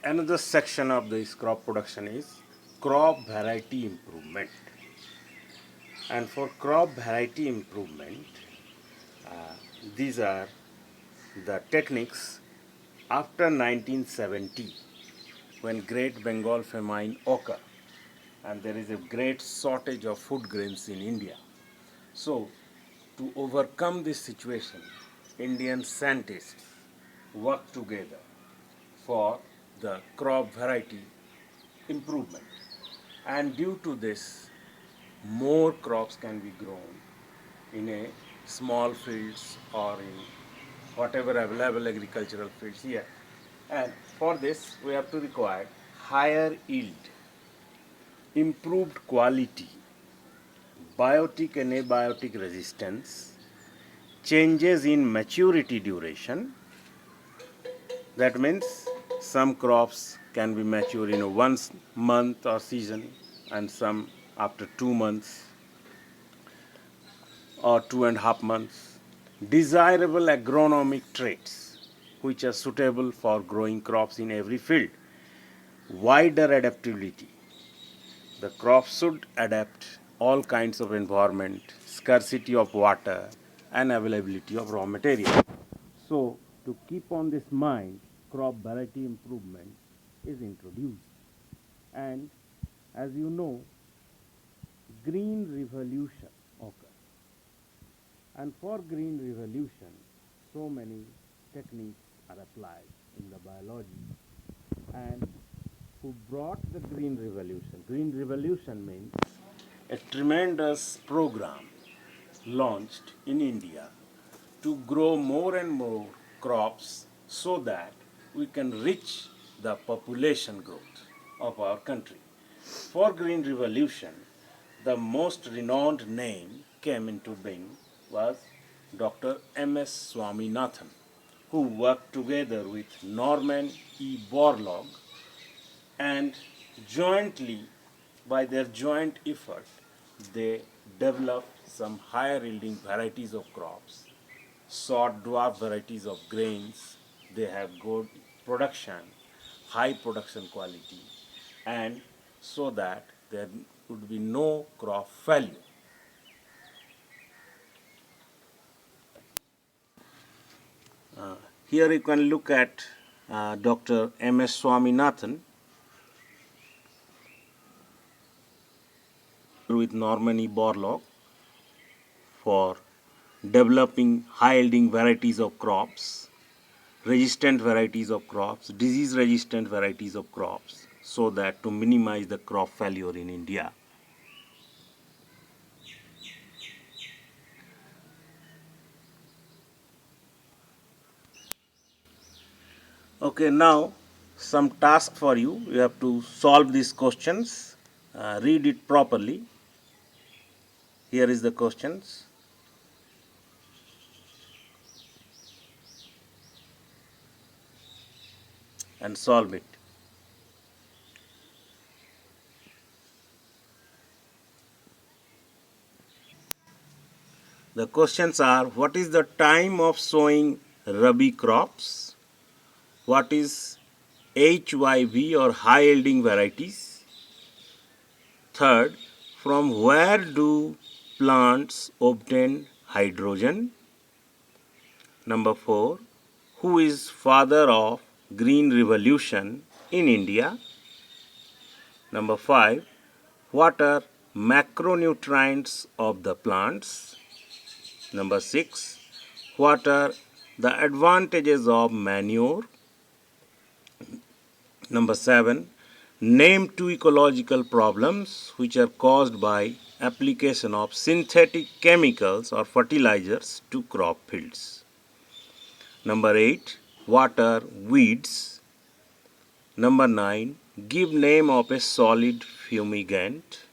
Another section of this crop production is crop variety improvement. And for crop variety improvement, these are the techniques after 1970, when Great Bengal famine occurred and there is a great shortage of food grains in India. So, to overcome this situation, Indian scientists work together for the crop variety improvement. And due to this, more crops can be grown in a small fields or in whatever available agricultural fields here. And for this, we have to require higher yield, improved quality, biotic and abiotic resistance, changes in maturity duration. That means some crops can be mature in a 1 month or season, and some after 2 months or 2.5 months. Desirable agronomic traits which are suitable for growing crops in every field. Wider adaptability. The crops should adapt all kinds of environment, scarcity of water, and availability of raw material. So, to keep on this mind, crop variety improvement is introduced. And as you know, green revolution occurred. And for green revolution, so many techniques are applied in the biology. And who brought the green revolution? Green revolution means a tremendous program launched in India to grow more and more crops so that we can reach the population growth of our country. For Green Revolution, the most renowned name came into being was Dr. M.S. Swaminathan, who worked together with Norman E. Borlaug, and jointly, by their joint effort, they developed some higher yielding varieties of crops, short dwarf varieties of grains. They have good production, high production quality, and so that there would be no crop failure. Here you can look at Dr. M.S. Swaminathan with Norman E. Borlaug for developing high yielding varieties of crops, resistant varieties of crops, disease resistant varieties of crops, so that to minimize the crop failure in India. Okay, now some task for you. You have to solve these questions, read it properly. Here is the questions. And solve it. The questions are: what is the time of sowing Rabi crops? What is HYV or high yielding varieties? Third, from where do plants obtain hydrogen? Number 4, who is father of Green Revolution in India? Number 5, what are macronutrients of the plants? Number 6, what are the advantages of manure? Number 7, name 2 ecological problems which are caused by application of synthetic chemicals or fertilizers to crop fields. Number 8, what are weeds? Number 9, give name of a solid fumigant.